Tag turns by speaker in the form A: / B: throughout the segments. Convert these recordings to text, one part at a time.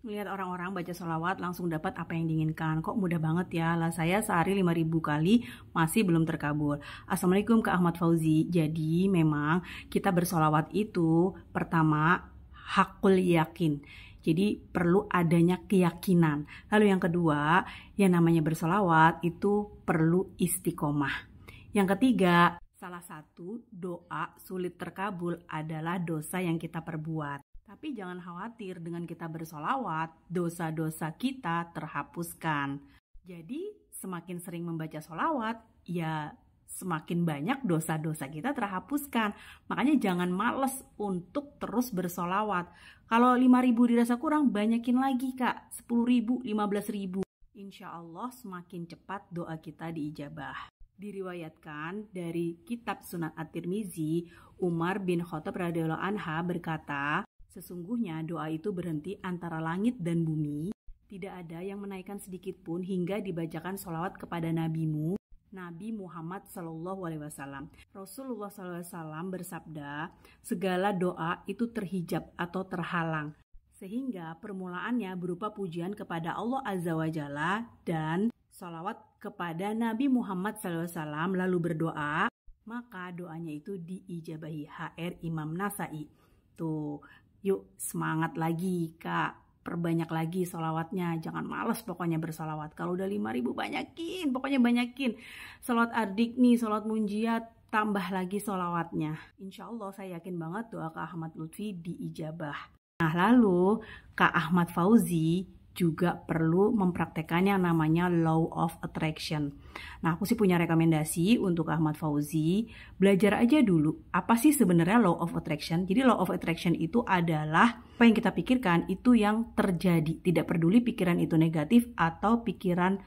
A: Melihat orang-orang baca sholawat langsung dapat apa yang diinginkan. Kok mudah banget ya? Lah saya sehari 5.000 kali masih belum terkabul. Assalamualaikum Kak Ahmad Fauzi. Jadi memang kita bersolawat itu pertama hakul yakin. Jadi perlu adanya keyakinan. Lalu yang kedua, yang namanya bersolawat itu perlu istiqomah. Yang ketiga, salah satu doa sulit terkabul adalah dosa yang kita perbuat. Tapi jangan khawatir, dengan kita bersolawat, dosa-dosa kita terhapuskan. Jadi semakin sering membaca solawat, ya semakin banyak dosa-dosa kita terhapuskan. Makanya jangan males untuk terus bersolawat. Kalau 5.000 dirasa kurang, banyakin lagi Kak, 10.000, 15.000. Insya Allah semakin cepat doa kita diijabah. Diriwayatkan dari kitab Sunan At-Tirmizi, Umar bin Khattab radhiyallahu anha berkata, sesungguhnya doa itu berhenti antara langit dan bumi. Tidak ada yang menaikkan sedikit pun hingga dibacakan sholawat kepada nabimu, Nabi Muhammad SAW. Rasulullah SAW bersabda, segala doa itu terhijab atau terhalang. Sehingga permulaannya berupa pujian kepada Allah Azza wa Jalla dan sholawat kepada Nabi Muhammad SAW lalu berdoa, maka doanya itu diijabahi. HR Imam Nasai. Tuh. Yuk semangat lagi Kak, perbanyak lagi sholawatnya, jangan males pokoknya bersolawat. Kalau udah 5.000 banyakin, pokoknya banyakin. Sholawat ardik nih, sholawat munjiat, tambah lagi sholawatnya. Insya Allah saya yakin banget doa Kak Ahmad Lutfi diijabah. Nah lalu Kak Ahmad Fauzi juga perlu mempraktekkan yang namanya Law of Attraction. Nah, aku sih punya rekomendasi untuk Ahmad Fauzi, belajar aja dulu apa sih sebenarnya Law of Attraction. Jadi Law of Attraction itu adalah apa yang kita pikirkan itu yang terjadi, tidak peduli pikiran itu negatif atau pikiran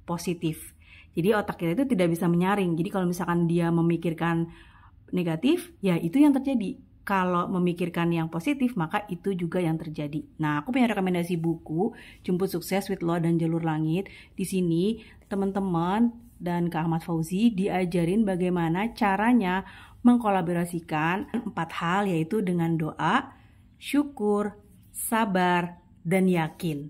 A: positif. Jadi otak kita itu tidak bisa menyaring. Jadi kalau misalkan dia memikirkan negatif, ya itu yang terjadi. Kalau memikirkan yang positif, maka itu juga yang terjadi. Nah, aku punya rekomendasi buku, Jemput Sukses with Law dan Jalur Langit. Di sini, teman-teman dan Kak Ahmad Fauzi diajarin bagaimana caranya mengkolaborasikan 4 hal, yaitu dengan doa, syukur, sabar, dan yakin.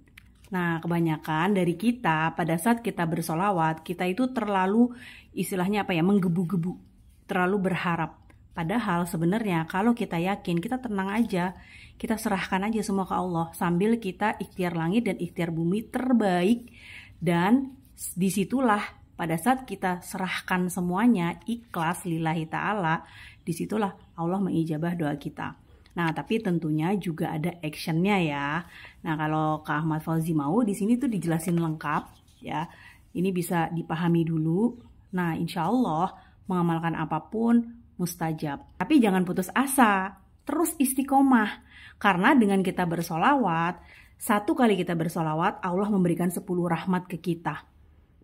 A: Nah, kebanyakan dari kita, pada saat kita bersolawat, kita itu terlalu, istilahnya menggebu-gebu, terlalu berharap. Padahal sebenarnya kalau kita yakin, kita tenang aja, kita serahkan aja semua ke Allah sambil kita ikhtiar langit dan ikhtiar bumi terbaik. Dan disitulah pada saat kita serahkan semuanya ikhlas lillahi ta'ala, disitulah Allah mengijabah doa kita. Nah tapi tentunya juga ada actionnya ya. Nah kalau Kak Ahmad Fauzi mau, di sini tuh dijelasin lengkap ya. Ini bisa dipahami dulu. Nah insya Allah mengamalkan apapun mustajab. Tapi jangan putus asa, terus istiqomah. Karena dengan kita bersolawat, 1 kali kita bersolawat, Allah memberikan 10 rahmat ke kita.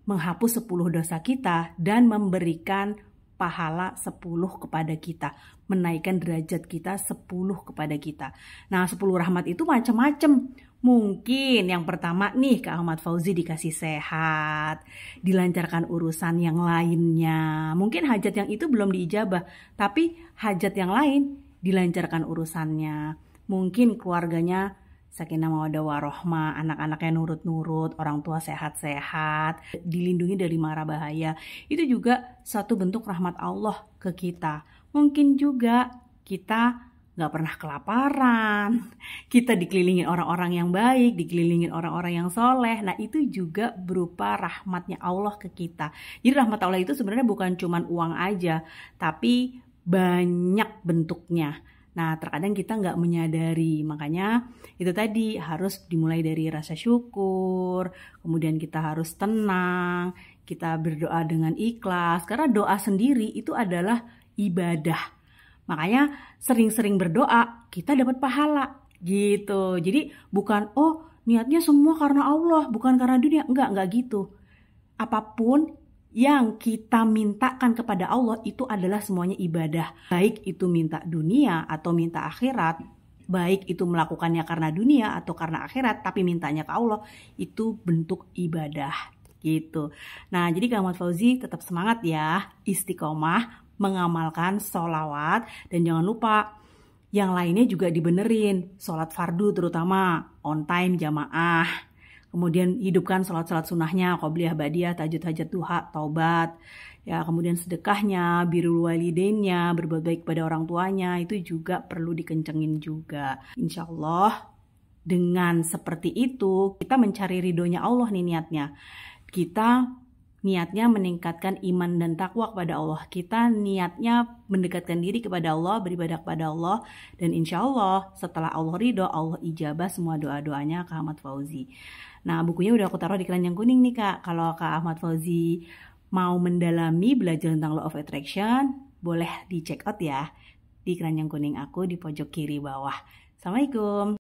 A: Menghapus 10 dosa kita dan memberikan pahala 10 kepada kita. Menaikkan derajat kita 10 kepada kita. Nah 10 rahmat itu macam-macam. Mungkin yang pertama nih Kak Ahmad Fauzi dikasih sehat, dilancarkan urusan yang lainnya. Mungkin hajat yang itu belum diijabah, tapi hajat yang lain dilancarkan urusannya. Mungkin keluarganya sakinah mawaddah warohmah, anak-anaknya nurut-nurut, orang tua sehat-sehat, dilindungi dari mara bahaya. Itu juga satu bentuk rahmat Allah ke kita. Mungkin juga kita gak pernah kelaparan, kita dikelilingin orang-orang yang baik, dikelilingin orang-orang yang soleh. Nah itu juga berupa rahmatnya Allah ke kita. Jadi rahmat Allah itu sebenarnya bukan cuma uang aja, tapi banyak bentuknya. Nah terkadang kita gak menyadari, makanya itu tadi harus dimulai dari rasa syukur, kemudian kita harus tenang, kita berdoa dengan ikhlas, karena doa sendiri itu adalah ibadah. Makanya sering-sering berdoa, kita dapat pahala gitu. Jadi bukan, oh niatnya semua karena Allah, bukan karena dunia. Enggak gitu. Apapun yang kita mintakan kepada Allah itu adalah semuanya ibadah. Baik itu minta dunia atau minta akhirat, baik itu melakukannya karena dunia atau karena akhirat, tapi mintanya ke Allah, itu bentuk ibadah gitu. Nah jadi Kak Ahmad Fauzi tetap semangat ya, istiqomah, mengamalkan sholawat. Dan jangan lupa Yang lainnya juga dibenerin, sholat fardu terutama, on time, jamaah. Kemudian hidupkan sholat-sholat sunnahnya, qobliyah, badiah, tahajud, hajat, duha, taubat. Ya, kemudian sedekahnya, birrul walidainnya, berbuat baik pada orang tuanya, itu juga perlu dikencengin juga. Insya Allah, dengan seperti itu, kita mencari ridhonya Allah nih niatnya. Kita niatnya meningkatkan iman dan takwa kepada Allah. Kita niatnya mendekatkan diri kepada Allah, beribadah kepada Allah. Dan insya Allah setelah Allah ridho, Allah ijabah semua doa-doanya Kak Ahmad Fauzi. Nah, bukunya udah aku taruh di keranjang kuning nih Kak. Kalau Kak Ahmad Fauzi mau mendalami belajar tentang Law of Attraction, boleh di check out ya di keranjang kuning aku di pojok kiri bawah. Assalamualaikum.